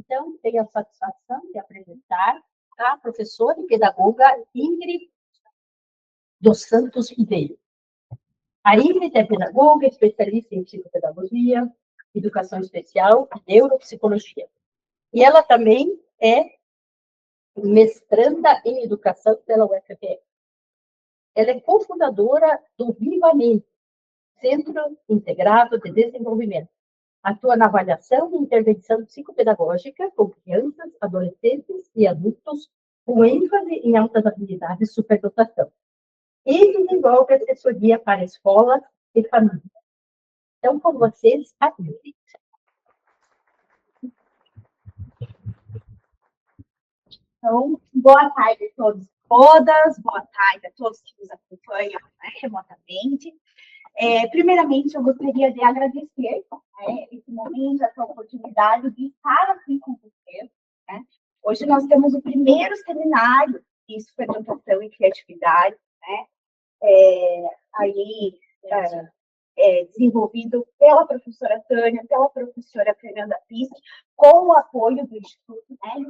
então, tenho a satisfação de apresentar a professora e pedagoga Ingrid dos Santos Ribeiro. A Ingrid é pedagoga, especialista em psicopedagogia, educação especial e neuropsicologia. E ela também é mestranda em educação pela UFPR. Ela é cofundadora do Vivamente, Centro Integrado de Desenvolvimento. Atua na avaliação e intervenção psicopedagógica com crianças, adolescentes e adultos, com ênfase em altas habilidades e superdotação. E desenvolve assessoria para escolas e famílias. Então, com vocês, a Ingrid. Então, boa tarde a todos e todas, boa tarde a todos que nos acompanham, né, remotamente. Primeiramente, eu gostaria de agradecer esse momento, essa oportunidade de estar aqui com vocês. Né? Hoje nós temos o primeiro seminário de superdotação e criatividade, né? Desenvolvido pela professora Tânia, pela professora Fernanda Pisque, com o apoio do Instituto, né,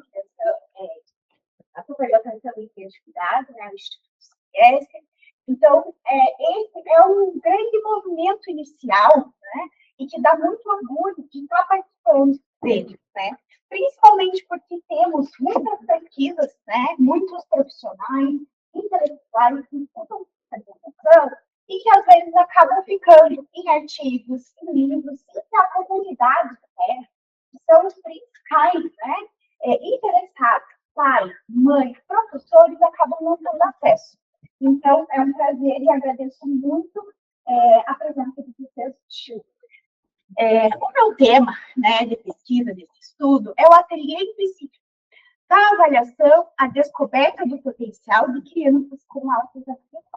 a Superdotação e Criatividade, né, o Instituto Ciesc. Então, esse é um grande movimento inicial, né, e que dá muito orgulho de estar participando dele, né, principalmente porque temos muitas pesquisas, né, muitos profissionais, intelectuais que estudam educação e que às vezes acabam ficando em artigos, em livros, e que a comunidade, né, que são os principais, né, interessados, pais, mães, professores, acabam não tendo acesso. Então, é um prazer e agradeço muito a presença de vocês. O meu tema, né, de pesquisa, desse estudo, é o ateliê específico da avaliação, a descoberta do potencial de crianças com altas habilidades.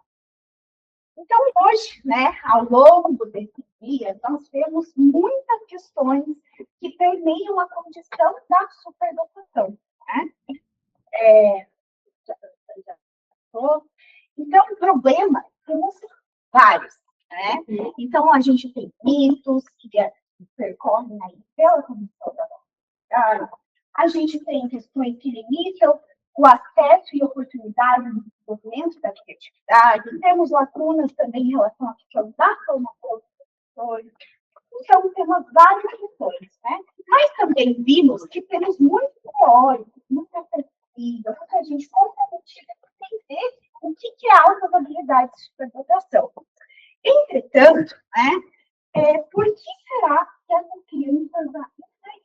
Então, hoje, né, ao longo desse dia, nós temos muitas questões que permeiam a condição da superdotação. Né? Então, problemas temos vários. Né? Então, a gente tem mitos que percorrem aí pela Comissão da Universidade, a gente tem questões que limitam o acesso e oportunidade do desenvolvimento da criatividade, temos lacunas também em relação à questão da formação dos professores. Então, temos várias questões, né? Mas também vimos que temos muito teórico, muita pesquisa, muita gente comprometida em entender o que é altas habilidades de superdotação. Entretanto, né, por que será que essas crianças ainda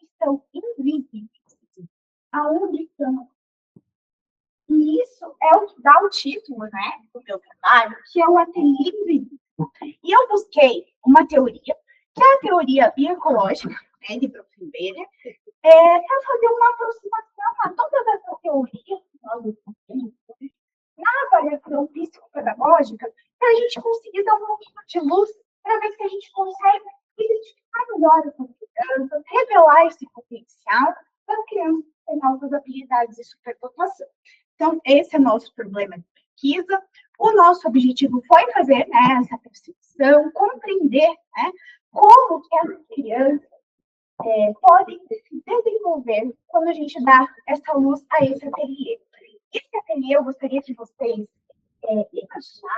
estão invisíveis? Aonde estão? E isso é o que dá o título, né, do meu trabalho, que é o ateliê invisível. E eu busquei uma teoria, que é a teoria bioecológica, né, de Brockenberger, para fazer uma aproximação a todas essas teorias que nós discutimos na avaliação psicopedagógica, para a gente conseguir dar um pouquinho de luz, para ver se a gente consegue identificar melhor essas crianças, revelar esse potencial das crianças que têm altas habilidades de superdotação. Então, esse é o nosso problema de pesquisa. O nosso objetivo foi fazer, né, essa percepção, compreender, né, como que as crianças podem se desenvolver quando a gente dá essa luz a esse ateliê. Esse ateliê eu gostaria que vocês imaginassem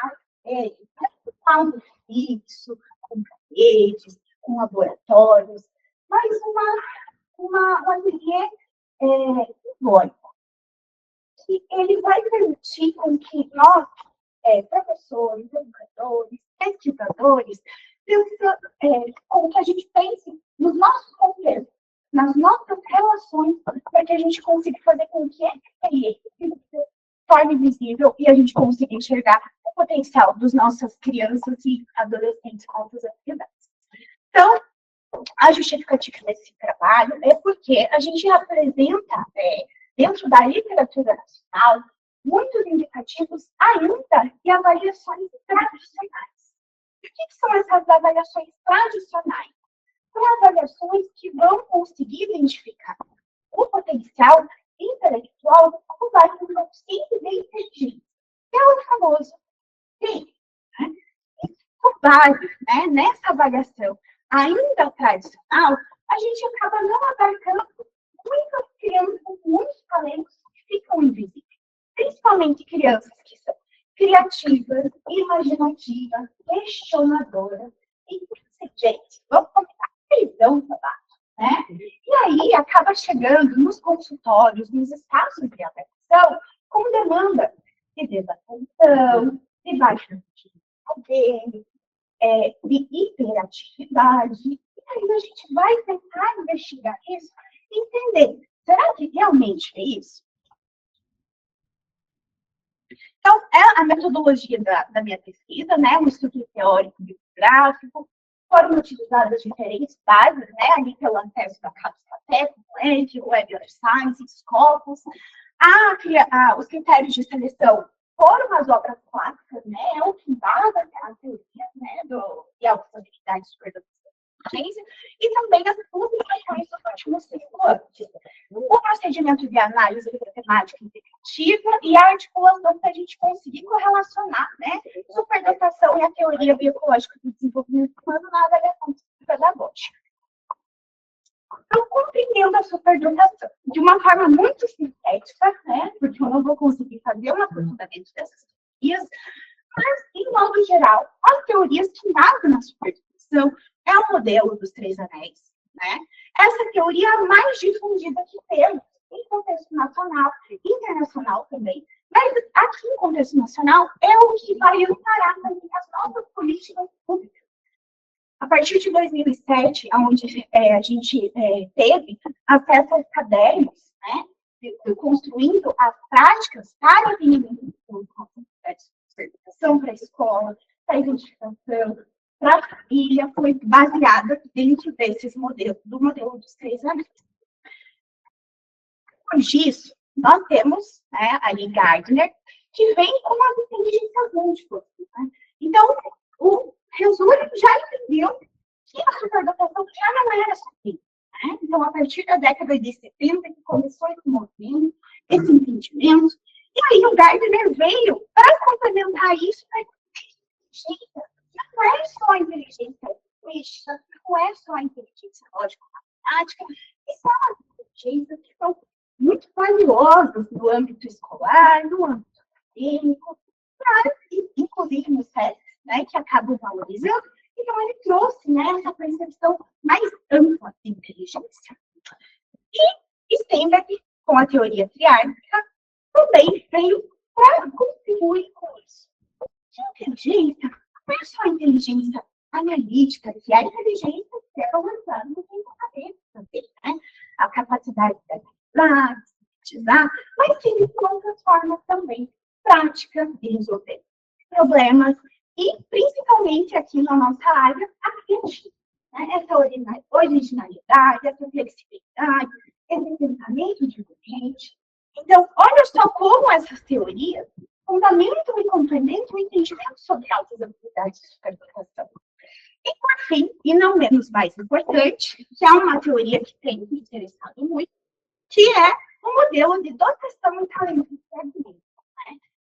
um fixo, com paredes, com laboratórios, mas um ateliê simbólico. Que ele vai permitir com que nós, professores, educadores, pesquisadores, com que a gente pense nos nossos contextos, nas nossas relações, para que a gente consiga fazer com que esse se torne visível e a gente consiga enxergar o potencial das nossas crianças e adolescentes com altas habilidades. Então, a justificativa desse trabalho é porque a gente apresenta, dentro da literatura nacional, muitos indicativos ainda de avaliações tradicionais. E o que são essas avaliações tradicionais? São avaliações que vão conseguir identificar o potencial intelectual com base no coeficiente de inteligência, que é o famoso TI. Né? E com base, né, nessa avaliação ainda tradicional, a gente acaba não abarcando muitas somente crianças que são criativas, imaginativas, questionadoras. E, gente, vamos começar a prisão para baixo, né? E aí acaba chegando nos consultórios, nos espaços de avaliação, com demanda de desatenção, de baixa dele, de hiperatividade. E aí a gente vai tentar investigar isso e entender, será que realmente é isso? Então, a metodologia da minha pesquisa, né, um estudo teórico bibliográfico, foram utilizadas diferentes bases, né, ali pelo acesso da cápsula TED, Web of Science, Scopus. Os critérios de seleção foram as obras clássicas, né, o que embasa a teoria, né, de autossustentabilidade e superdotação e também as publicações dos últimos 5 anos. O procedimento de análise matemática integrativa e a articulação para a gente conseguir correlacionar, né, superdotação e a teoria bioecológica do desenvolvimento humano na avaliação pedagógica. Então, compreendendo a superdotação de uma forma muito sintética, né, porque eu não vou conseguir fazer um aprofundamento dessas teorias, mas, em modo geral, as teorias que nascem na superdotação é o modelo dos 3 anéis, né? Essa teoria é a mais difundida que temos em contexto nacional, internacional também, mas aqui em contexto nacional é o que vai amparar também as nossas políticas públicas. A partir de 2007, onde a gente teve acesso aos cadernos, né, construindo as práticas para o atendimento de certificação para a escola, para a identificação, para a família, foi baseada dentro desses modelos, do modelo dos 3 anéis. Depois disso, nós temos, né, a Lee Gardner, que vem com as inteligências múltiplas. Né? Então, o Renzulli já entendeu que a superdotação já não era assim. Né? Então, a partir da década de 70, que começou esse movimento, esse entendimento, e aí o Gardner veio para complementar isso, para não é só a inteligência linguística, não é só a inteligência lógico-matemática, e são as inteligências que são muito valiosas no âmbito escolar, no âmbito acadêmico, inclusive nos testes, né, que acabam valorizando. Então, ele trouxe, né, essa percepção mais ampla de inteligência. E Steinberg, com a teoria triárquica, também veio para contribuir com isso. De inteligência, não é só a inteligência analítica, que é a inteligência que é valorizada no tempo acadêmico também, né? A capacidade de analisar, de sintetizar, mas tem outras formas também práticas de resolver problemas e, principalmente aqui na nossa área, a criatividade, né? Essa originalidade, essa flexibilidade, esse pensamento diferente. Então, olha só como essas teorias fundamentam e complementam o entendimento sobre altas habilidades de superdotação. E, por fim, e não menos mais importante, que é uma teoria que tem me interessado muito, que é o modelo de dotação e talento do segmento.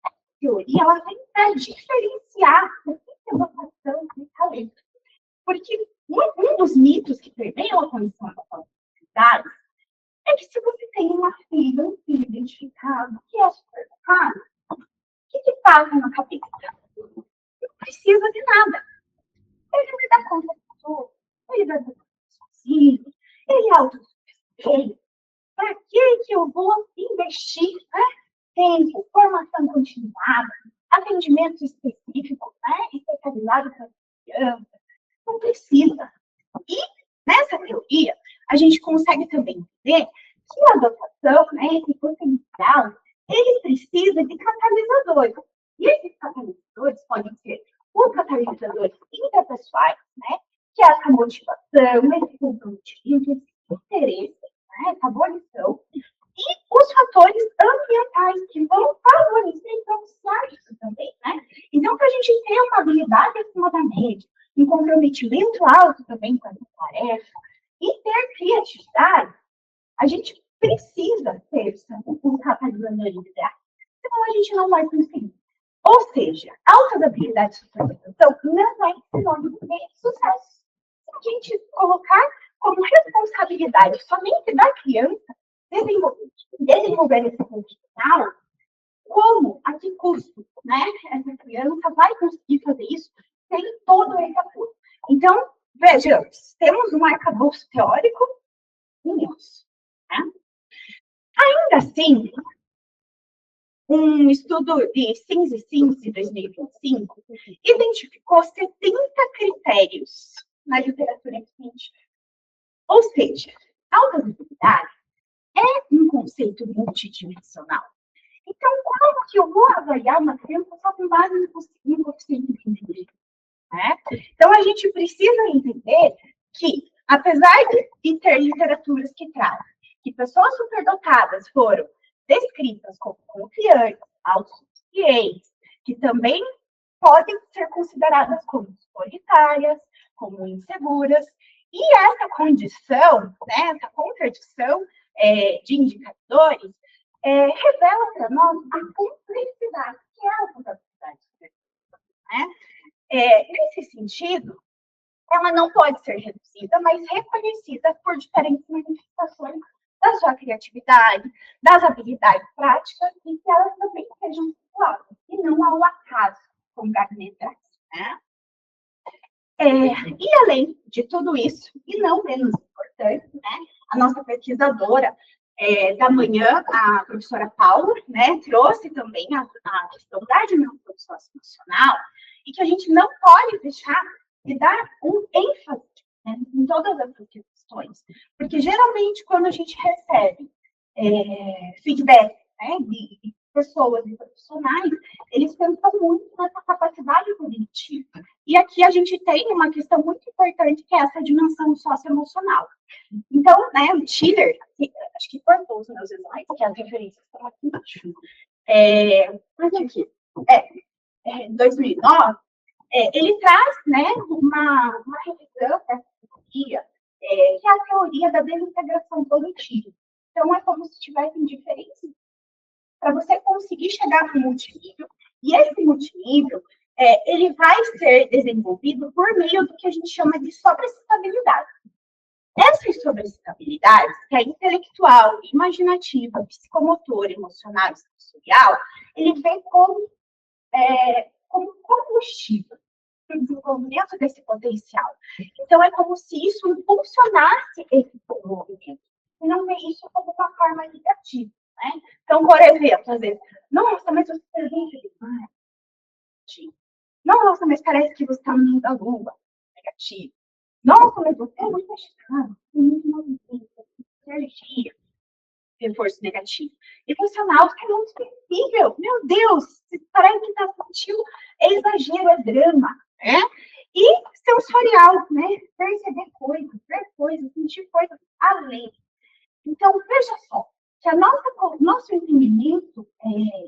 A teoria ela vem para diferenciar o que é dotação e talento. Porque um dos mitos que permeiam a condição das habilidades é que se você tem um filho identificado que é superdotado, o que passa na cabeça? Não precisa de nada. Ele vai dar conta de tudo. Ele vai dar sozinho. Ele é autossuficiente. Para que eu vou investir, né, tempo, formação continuada, atendimento específico, né, especializado para criança? Não precisa. E nessa teoria, a gente consegue também entender que a dotação, né, esse potencial, ele precisa de catalisadores. E esses catalisadores podem ser os catalisadores interpessoais, né, que é essa motivação, esse comprometimento, esse interesse, né, essa abolição, e os fatores ambientais que vão favorecer e propiciar isso também, né? Então, para a gente ter uma habilidade acima da média, um comprometimento alto também com essa tarefa, e ter criatividade, a gente precisa ter um catalisador ideal. Senão a gente não vai conseguir. Ou seja, altas habilidades de superdotação não é sinônimo de sucesso. Se a gente colocar como responsabilidade somente da criança desenvolver esse potencial, como, a que custo, né? Essa criança vai conseguir fazer isso sem todo esse apoio. Então, vejamos, temos um arcabouço teórico imenso, né? Ainda assim, um estudo de Sims e Sims de 2025 identificou 70 critérios na literatura científica. Ou seja, alta visibilidade é um conceito multidimensional. Então, como que eu vou avaliar uma criança só com base no coeficiente de inteligência? Né? Então, a gente precisa entender que, apesar de ter literaturas que trazem que pessoas superdotadas foram descritas como confiantes, autossuficientes, que também podem ser consideradas como solitárias, como inseguras, e essa condição, né, essa contradição de indicadores, revela para nós a complexidade que é a capacidade, né? Nesse sentido, ela não pode ser reduzida, mas reconhecida por diferentes manifestações da sua criatividade, das habilidades práticas, e que elas também sejam vinculadas, e não ao acaso, como Gardner traz, né? E além de tudo isso, e não menos importante, né, a nossa pesquisadora da manhã, a professora Paula, né, trouxe também a questão da dimensão socioemocional, e que a gente não pode deixar de dar um ênfase, né, em todas essas questões. Porque geralmente, quando a gente recebe feedback, né, de pessoas e profissionais, eles pensam muito nessa capacidade cognitiva. E aqui a gente tem uma questão muito importante, que é essa dimensão socioemocional. Então, né, Schiller, acho que cortou os meus slides, que as referências estão aqui embaixo. Mas aqui, 2009, ele traz, né, uma revisão dessa teoria, que é a teoria da desintegração cognitiva. Então, é como se tivessem diferentes para você conseguir chegar no multinível, e esse multinível, ele vai ser desenvolvido por meio do que a gente chama de sobrecitabilidade. Essas sobrecitabilidades, que é intelectual, imaginativa, psicomotora, emocional e sensorial, ele vem como combustível para o desenvolvimento desse potencial. Então, é como se isso impulsionasse esse desenvolvimento, e não ver isso como uma forma negativa. Né? Então, por exemplo, às vezes, nossa, mas você é demais. Nossa, mas parece que você está no mundo da lua. Negativo. Nossa, mas você é muito agitado. Tem muito movimento, energia. Reforço negativo. Emocional, você é muito sensível. Meu Deus, parece que está sentindo exagero, é drama. Né? E sensorial, né? Perceber coisas, ver coisas, sentir coisas além. Então, veja só, que nosso entendimento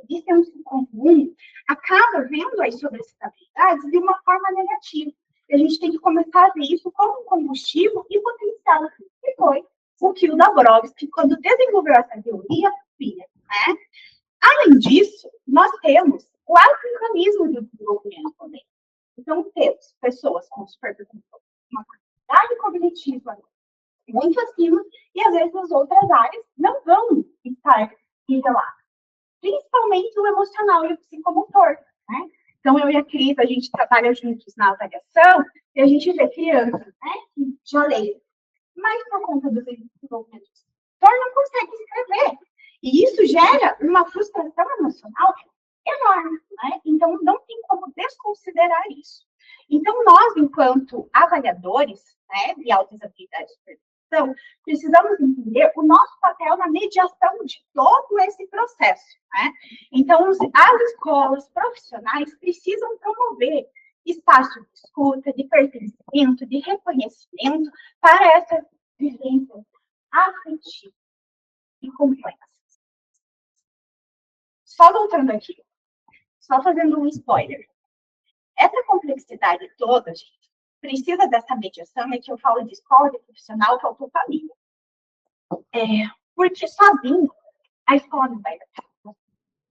de senso comum acaba vendo as sobrecitabilidades de uma forma negativa. E a gente tem que começar a ver isso como um combustível e potencial, que foi o que o Dabrowski, quando desenvolveu essa teoria, via. Né? Além disso, nós temos 4 mecanismos de desenvolvimento também. Então, temos pessoas com uma capacidade cognitiva muito acima, e às vezes as outras áreas não vão estar niveladas. Principalmente o emocional e o psicomotor, né? Então, eu e a Cris, a gente trabalha juntos na avaliação, e a gente vê crianças, né, que já leem, mas por conta do desenvolvimento não consegue escrever. E isso gera uma frustração emocional enorme, né? Então, não tem como desconsiderar isso. Então, nós, enquanto avaliadores, né, de altas habilidades de percepção, precisamos entender o nosso papel na mediação de todo esse processo, né? Então, as escolas profissionais precisam promover espaço de escuta, de pertencimento, de reconhecimento para essas vivências afetivas e complexas. Só voltando aqui, só fazendo um spoiler. Essa complexidade toda, gente, precisa dessa mediação, é que eu falo de escola, de profissional, que família. Porque sozinho, a escola não vai dar conta.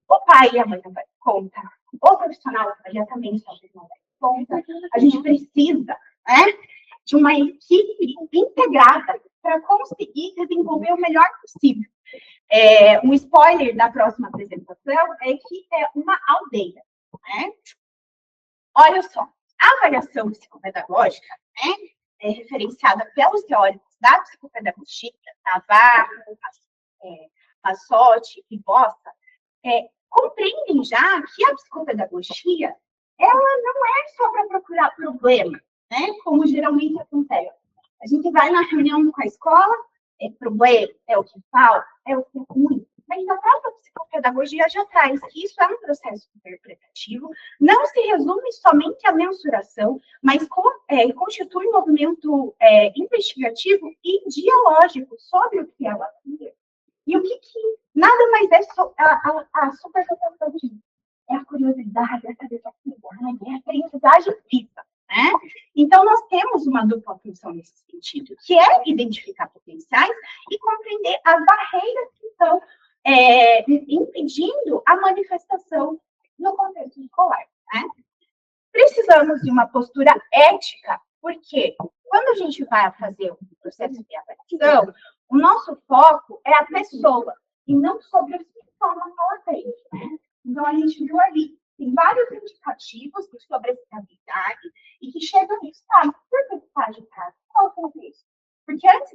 O pai e a mãe não vai dar conta. O profissional também sozinho não vai dar conta. A gente precisa, né, de uma equipe integrada para conseguir desenvolver o melhor possível. Um spoiler da próxima apresentação é que é uma aldeia, né? Olha só, a avaliação psicopedagógica, né, é referenciada pelos teóricos da psicopedagogia, Navarro, Passotti e Bossa, compreendem já que a psicopedagogia ela não é só para procurar problema, né, como geralmente acontece. A gente vai na reunião com a escola, é problema, é o que falta, é o que é ruim. Mas a própria psicopedagogia já traz que isso é um processo interpretativo, não se resume somente à mensuração, mas constitui um movimento investigativo e dialógico sobre o que ela cria. E o que nada mais é a superpedagogia. É a curiosidade, a criatividade, é a aprendizagem viva. Né? Então, nós temos uma dupla função nesse sentido, que é identificar potenciais e compreender as barreiras que estão impedindo a manifestação no contexto escolar. Né? Precisamos de uma postura ética, porque quando a gente vai fazer um processo de avaliação, o nosso foco é a pessoa, e não sobre os sintomas que ela tem. Né? Então, a gente viu ali, tem vários indicativos de sobreestabilidade e que chegam nisso, sabe? Por que está agitado? Qual é o contexto? Porque antes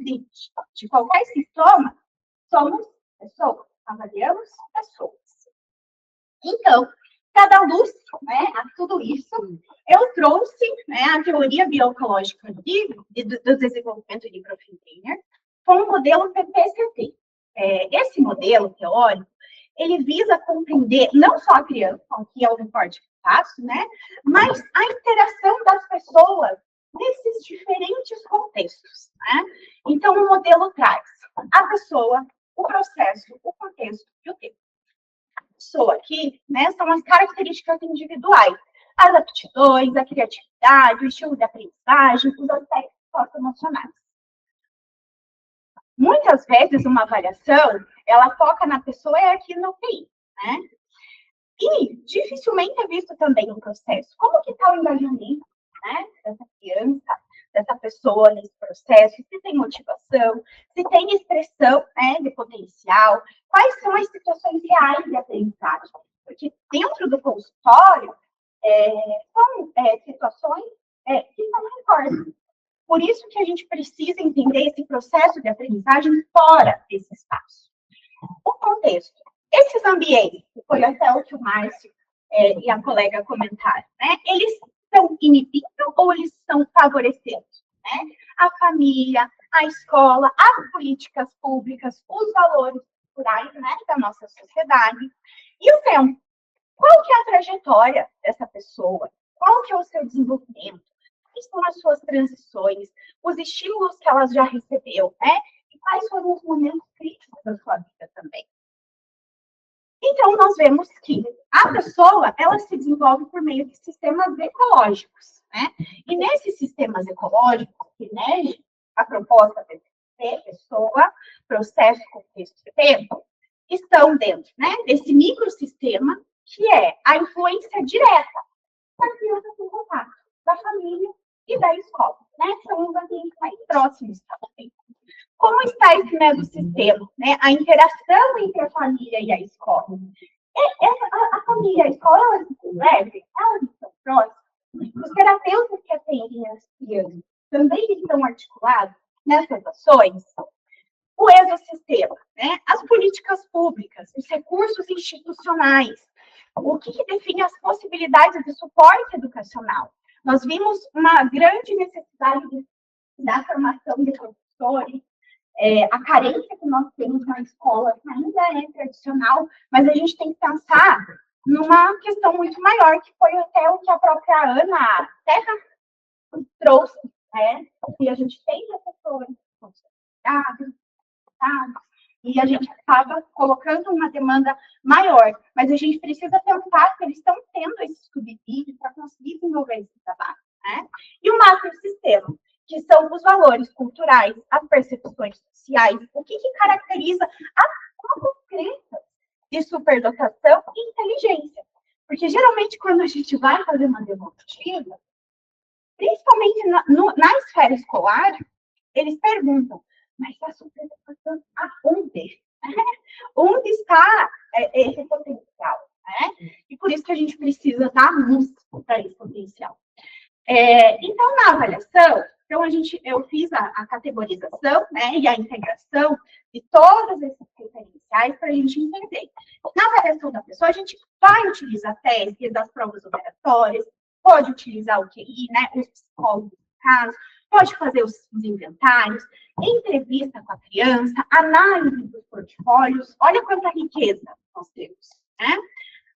de qualquer sintoma, somos pessoas, avaliamos pessoas. Então, cada luz, né, a tudo isso, eu trouxe, né, a teoria bioecológica do desenvolvimento de Grothendiener com o modelo PPCT. Esse modelo teórico, ele visa compreender não só a criança, que é o recorte que eu faço, né, mas a interação das pessoas nesses diferentes contextos. Né? Então, o modelo traz a pessoa, o processo, o contexto e o tempo. A pessoa aqui, né, são as características individuais, as aptidões, a criatividade, o estilo de aprendizagem, os aspectos socioemocionais. Muitas vezes, uma avaliação, ela foca na pessoa e aqui no QI, né? E dificilmente é visto também um processo. Como que está o engajamento, né, dessa criança, dessa pessoa nesse processo? Se tem motivação, se tem expressão, né, de potencial, quais são as situações reais de aprendizagem? Porque dentro do consultório, são situações que não recordam. Por isso que a gente precisa entender esse processo de aprendizagem fora desse espaço. O contexto. Esses ambientes, que foi até o que o Márcio e a colega comentaram, né? Eles estão inibindo ou eles estão favorecendo? Né? A família, a escola, as políticas públicas, os valores culturais, né, da nossa sociedade. E o tempo. Qual que é a trajetória dessa pessoa? Qual que é o seu desenvolvimento? Quais são as suas transições, os estímulos que ela já recebeu, né? E quais foram os momentos críticos da sua vida também. Então, nós vemos que a pessoa, ela se desenvolve por meio de sistemas ecológicos, né? E nesses sistemas ecológicos, que nege a proposta de pessoa, processo, contexto e tempo, estão dentro, né, desse microsistema, que é a influência direta da criança com contato, da família e da escola, né? São os ambientes mais próximos também. Como está esse mesossistema, né? A interação entre a família e a escola. A família e a escola, elas se conversam, elas estão próximas. Os terapeutas que atendem as crianças também estão articulados nessas ações. O exossistema, né? As políticas públicas, os recursos institucionais, o que define as possibilidades de suporte educacional. Nós vimos uma grande necessidade da formação de professores, a carência que nós temos na escola ainda é tradicional, mas a gente tem que pensar numa questão muito maior, que foi até o que a própria Ana Terra trouxe, né? E a gente tem professores consolidados, e a gente acaba colocando uma demanda maior, mas a gente precisa pensar que eles estão tendo esse subsídio para conseguir desenvolver esse trabalho, né? E o macrosistema, que são os valores culturais, as percepções sociais, o que caracteriza as próprias crenças de superdotação e inteligência. Porque, geralmente, quando a gente vai fazer uma demonstrativa, principalmente na esfera escolar, eles perguntam Mas a superdotação, aonde? Onde está esse potencial? Né? E por isso que a gente precisa dar luz para esse potencial. Então, na avaliação, eu fiz a categorização, né, e a integração de todos esses referenciais para a gente entender. Na avaliação da pessoa, a gente vai utilizar testes das provas operatórias, pode utilizar o QI, né, os psicólogos no caso, pode fazer os inventários, entrevista com a criança, análise dos portfólios, olha quanta riqueza nós temos, né?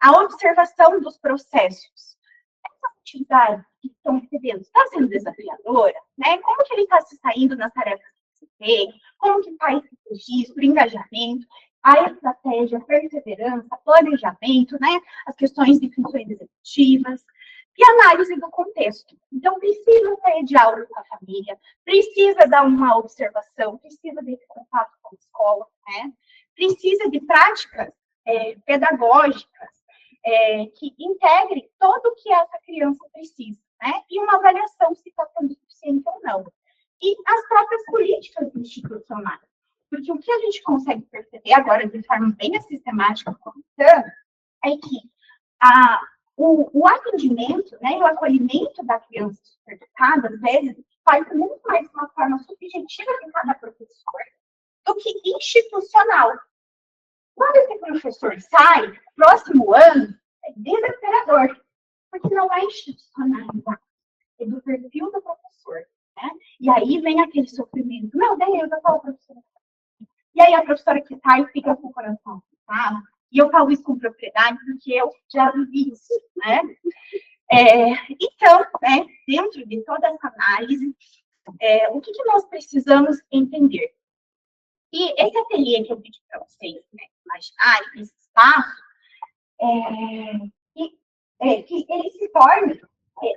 A observação dos processos. Essa atividade que estão recebendo está sendo desafiadora, né? Como que ele está se saindo nas tarefas que se tem, como que está esse registro, engajamento, a estratégia, perseverança, planejamento, né? As questões de funções executivas e análise do contexto. Então, precisa ter diálogo com a família, precisa dar uma observação, precisa de contato com a escola, né? Precisa de práticas pedagógicas, que integre tudo o que essa criança precisa, né? E uma avaliação se está sendo suficiente ou não. E as próprias políticas institucionais. Porque o que a gente consegue perceber agora, de forma bem sistemática, é que o atendimento, né, e o acolhimento da criança superdotada, às vezes, faz muito mais de uma forma subjetiva de cada professor do que institucional. Quando esse professor sai, próximo ano, é desesperador, porque não é institucionalizado, é do perfil do professor, né? E aí vem aquele sofrimento, meu Deus, eu falo professora. E aí a professora que sai fica com o coração apertado, e eu falo isso com propriedade, porque eu já vivi isso, né? Então, né, dentro de toda essa análise, o que nós precisamos entender? E esse ateliê que eu pedi para vocês, né, imaginarem, esse espaço, que ele se torne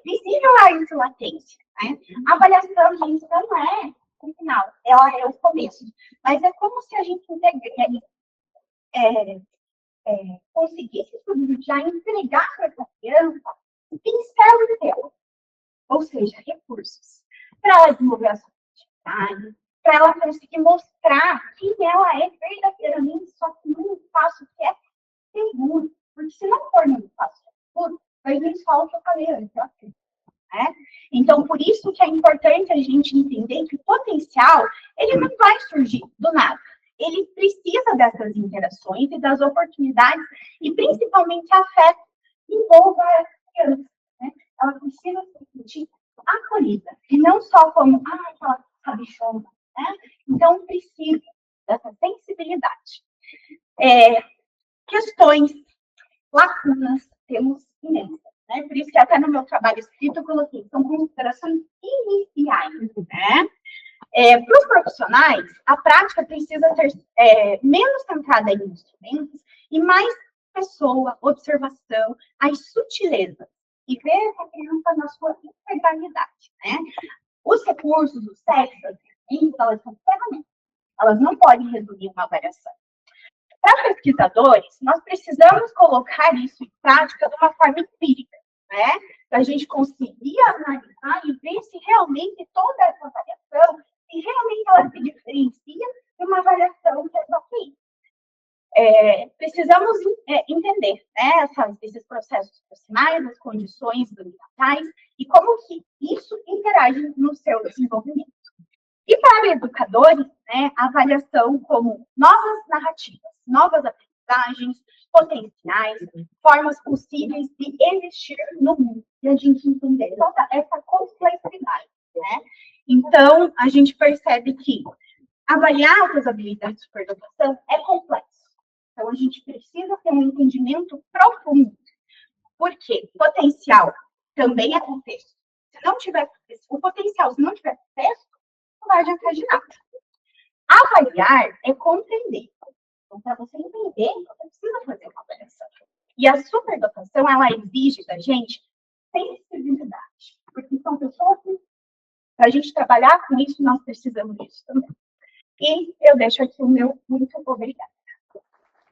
visível a essa latência. Né? A avaliação, gente, não é o final, ela é o começo. Mas é como se a gente conseguisse já entregar para essa criança um pincel de tela, ou seja, recursos, para ela desenvolver a sua criatividade, para ela conseguir mostrar quem ela é verdadeiramente, só que num espaço que é seguro. Porque se não for num espaço seguro, vai vir só o que eu falei antes, né? Então, por isso que é importante a gente entender que o potencial, ele não vai surgir do nada. Ele precisa dessas interações e das oportunidades, e principalmente afeto que envolva a criança. Né? Ela precisa se sentir acolhida, e não só como, aquela sabichona. Né? Então, precisa dessa sensibilidade. Questões, lacunas, temos imensas. Né? Por isso que até no meu trabalho escrito eu coloquei, são considerações iniciais. Né? Para os profissionais, a prática precisa ser menos centrada em instrumentos e mais pessoa, observação, as sutilezas, e ver a criança na sua integralidade. Né? Os recursos, os testes, as ferramentas, elas são ferramentas. Elas não podem resumir uma avaliação. Para pesquisadores, nós precisamos colocar isso em prática de uma forma empírica, né? Para a gente conseguir analisar e ver se realmente toda essa avaliação, se realmente ela se diferencia de uma avaliação que é só QI. Precisamos entender, né, esses processos profissionais, as condições ambientais e como que isso interage no seu desenvolvimento. E para educadores, né, a avaliação como novas narrativas, novas aprendizagens, potenciais, formas possíveis de existir no mundo. E a gente entender toda essa complexidade. Né? Então, a gente percebe que avaliar as habilidades de superdotação é complexo. Então, a gente precisa ter um entendimento profundo. Por quê? Potencial também é contexto. Se não tiver o potencial, se não tiver contexto, não vai adiantar de nada. Avaliar é compreender. Então, para você entender, você precisa fazer uma avaliação. E a superdotação, ela exige da gente sensibilidade. Porque são pessoas que, para a gente trabalhar com isso, nós precisamos disso também. E eu deixo aqui o meu muito obrigada.